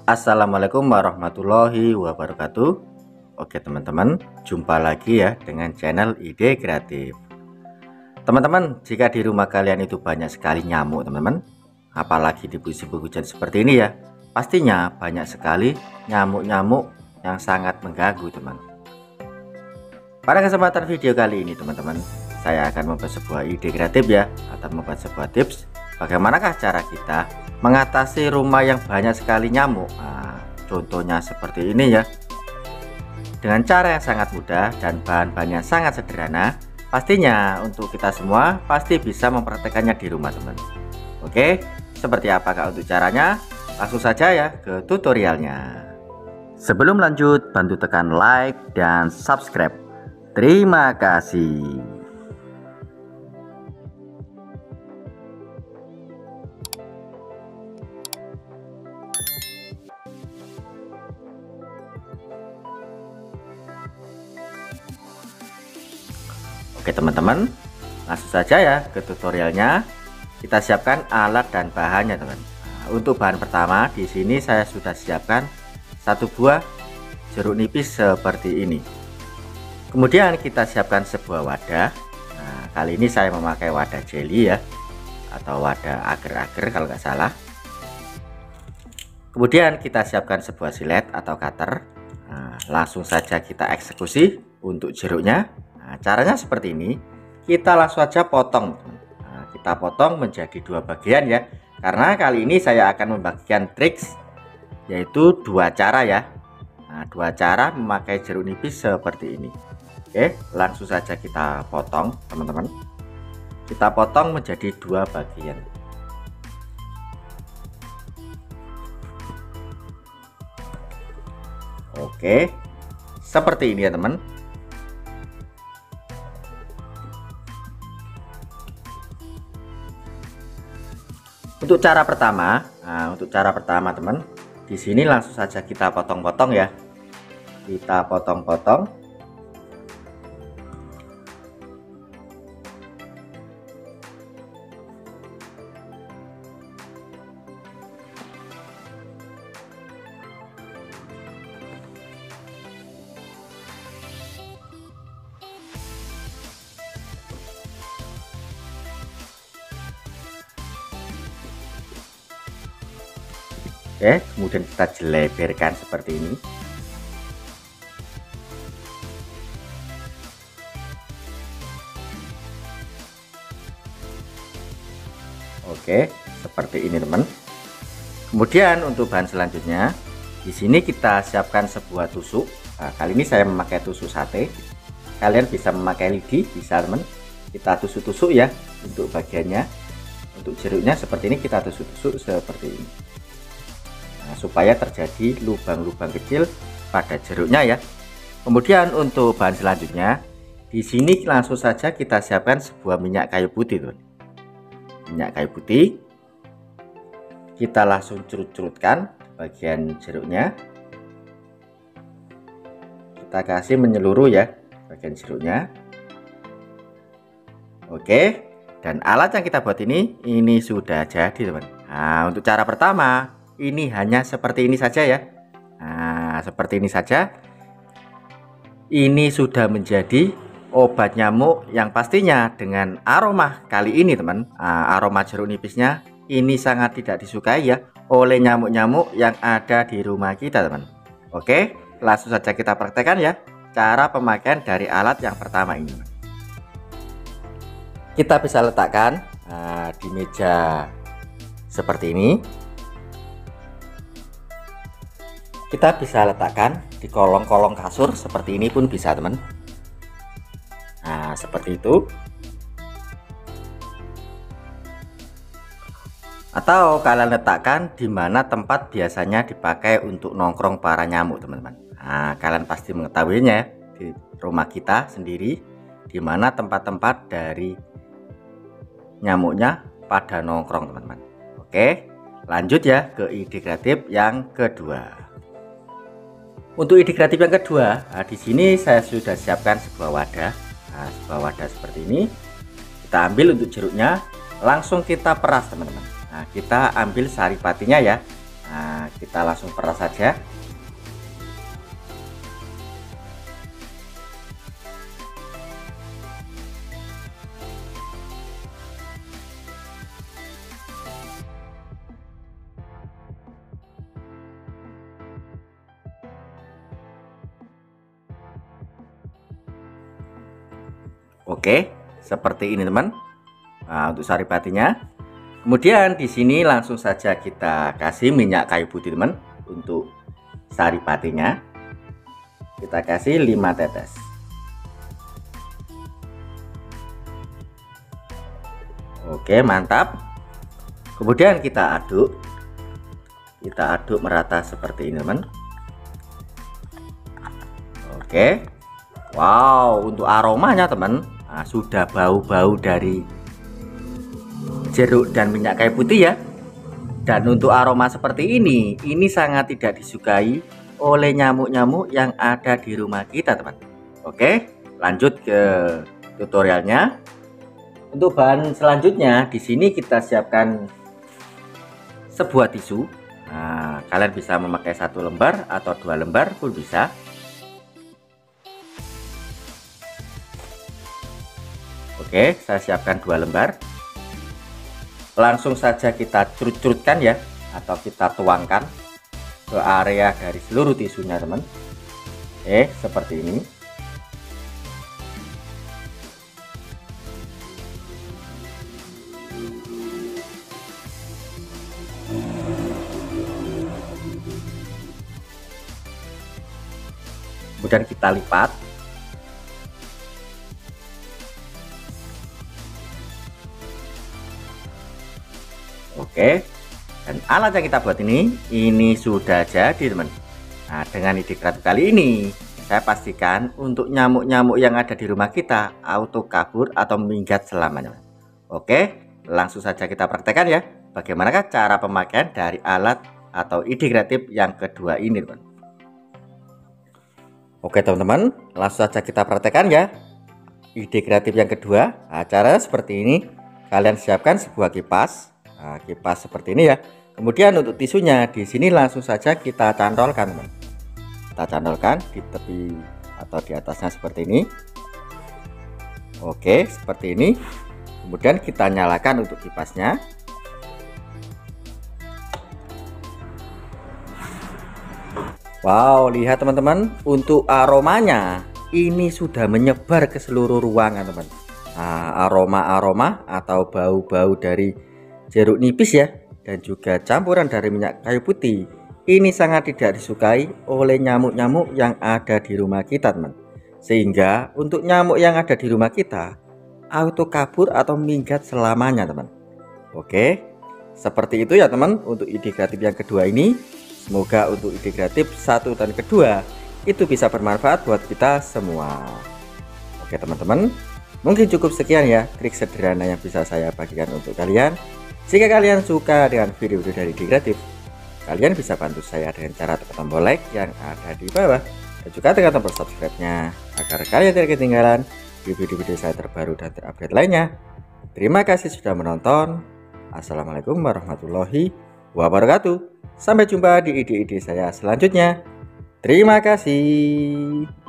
Assalamualaikum warahmatullahi wabarakatuh. Oke teman-teman, jumpa lagi ya dengan channel Ide Kreatif. Teman-teman, jika di rumah kalian itu banyak sekali nyamuk teman-teman, apalagi di musim hujan seperti ini ya, pastinya banyak sekali nyamuk-nyamuk yang sangat mengganggu teman. Pada kesempatan video kali ini teman-teman, saya akan membuat sebuah ide kreatif ya, atau membuat sebuah tips bagaimanakah cara kita mengatasi rumah yang banyak sekali nyamuk. Nah, contohnya seperti ini ya, dengan cara yang sangat mudah dan bahan-bahannya sangat sederhana. Pastinya untuk kita semua pasti bisa mempraktekannya di rumah teman. Oke, seperti apakah untuk caranya? Langsung saja ya ke tutorialnya. Sebelum lanjut, bantu tekan like dan subscribe. Terima kasih. Oke teman-teman, langsung saja ya ke tutorialnya. Kita siapkan alat dan bahannya teman. Nah, untuk bahan pertama di sini saya sudah siapkan satu buah jeruk nipis seperti ini. Kemudian kita siapkan sebuah wadah. Nah, kali ini saya memakai wadah jelly ya, atau wadah agar-agar kalau nggak salah. Kemudian kita siapkan sebuah silet atau cutter. Nah, langsung saja kita eksekusi untuk jeruknya. Nah, caranya seperti ini. Kita langsung saja potong. Nah, kita potong menjadi dua bagian ya. Karena kali ini saya akan membagikan triks, yaitu dua cara ya. Nah, dua cara memakai jeruk nipis seperti ini. Oke, langsung saja kita potong teman-teman. Kita potong menjadi dua bagian. Oke, seperti ini ya teman. Untuk cara pertama, teman, di sini langsung saja kita potong-potong ya. Kita potong-potong. Oke, kemudian kita jeleberkan seperti ini. Oke, seperti ini teman. Kemudian untuk bahan selanjutnya, di sini kita siapkan sebuah tusuk. Nah, kali ini saya memakai tusuk sate. Kalian bisa memakai lidi, bisa teman. Kita tusuk-tusuk ya untuk bagiannya. Untuk jeruknya seperti ini kita tusuk-tusuk seperti ini. Nah, supaya terjadi lubang-lubang kecil pada jeruknya ya. Kemudian untuk bahan selanjutnya, di sini langsung saja kita siapkan sebuah minyak kayu putih teman. Minyak kayu putih. Kita langsung curut-curutkan bagian jeruknya. Kita kasih menyeluruh ya bagian jeruknya. Oke, dan alat yang kita buat ini sudah jadi teman. Nah, untuk cara pertama ini hanya seperti ini saja ya. Nah, seperti ini saja. Ini sudah menjadi obat nyamuk yang pastinya dengan aroma kali ini teman. Nah, aroma jeruk nipisnya ini sangat tidak disukai ya oleh nyamuk-nyamuk yang ada di rumah kita teman. Oke, langsung saja kita praktekkan ya cara pemakaian dari alat yang pertama ini. Kita bisa letakkan di meja seperti ini. Kita bisa letakkan di kolong-kolong kasur seperti ini pun bisa teman. Nah, seperti itu. Atau kalian letakkan di mana tempat biasanya dipakai untuk nongkrong para nyamuk teman-teman. Nah, kalian pasti mengetahuinya ya, di rumah kita sendiri, di mana tempat-tempat dari nyamuknya pada nongkrong teman-teman. Oke, lanjut ya ke ide kreatif yang kedua. Untuk ide kreatif yang kedua, di sini saya sudah siapkan sebuah wadah. Nah, sebuah wadah seperti ini. Kita ambil untuk jeruknya, langsung kita peras teman-teman. Nah, kita ambil saripatinya ya. Nah, kita langsung peras saja. Oke, seperti ini teman. Nah, untuk saripatinya. Kemudian di sini langsung saja kita kasih minyak kayu putih teman. Untuk saripatinya kita kasih 5 tetes. Oke, mantap. Kemudian kita aduk merata seperti ini teman. Oke, wow, untuk aromanya teman, nah, sudah bau-bau dari jeruk dan minyak kayu putih ya. Dan untuk aroma seperti ini sangat tidak disukai oleh nyamuk-nyamuk yang ada di rumah kita teman. Oke, lanjut ke tutorialnya. Untuk bahan selanjutnya di sini kita siapkan sebuah tisu. Nah, kalian bisa memakai 1 lembar atau 2 lembar pun bisa. Oke, saya siapkan 2 lembar. Langsung saja kita curut-curutkan ya, atau kita tuangkan ke area dari seluruh tisunya teman. Seperti ini. Kemudian kita lipat. Oke, dan alat yang kita buat ini sudah jadi teman. Nah, dengan ide kreatif kali ini saya pastikan untuk nyamuk-nyamuk yang ada di rumah kita auto kabur atau minggat selamanya. Oke, langsung saja kita praktekkan ya, bagaimanakah cara pemakaian dari alat atau ide kreatif yang kedua ini teman. Oke teman-teman, langsung saja kita praktekkan ya ide kreatif yang kedua. Nah, cara seperti ini, kalian siapkan sebuah kipas. Nah, kipas seperti ini ya. Kemudian untuk tisunya di sini langsung saja kita cantolkan teman. Kita cantolkan di tepi atau di atasnya seperti ini. Oke, seperti ini. Kemudian kita nyalakan untuk kipasnya. Wow, lihat teman-teman, untuk aromanya ini sudah menyebar ke seluruh ruangan teman. Nah, aroma-aroma atau bau-bau dari jeruk nipis ya, dan juga campuran dari minyak kayu putih ini sangat tidak disukai oleh nyamuk-nyamuk yang ada di rumah kita teman. Sehingga untuk nyamuk yang ada di rumah kita auto kabur atau minggat selamanya teman. Oke, seperti itu ya teman untuk ide kreatif yang kedua ini. Semoga untuk ide kreatif 1 dan kedua itu bisa bermanfaat buat kita semua. Oke teman-teman, mungkin cukup sekian ya trik sederhana yang bisa saya bagikan untuk kalian. Jika kalian suka dengan video-video dari ide kreatif, kalian bisa bantu saya dengan cara tekan tombol like yang ada di bawah, dan juga tekan tombol subscribe-nya agar kalian tidak ketinggalan di video-video saya terbaru dan terupdate lainnya. Terima kasih sudah menonton. Assalamualaikum warahmatullahi wabarakatuh. Sampai jumpa di ide-ide saya selanjutnya. Terima kasih.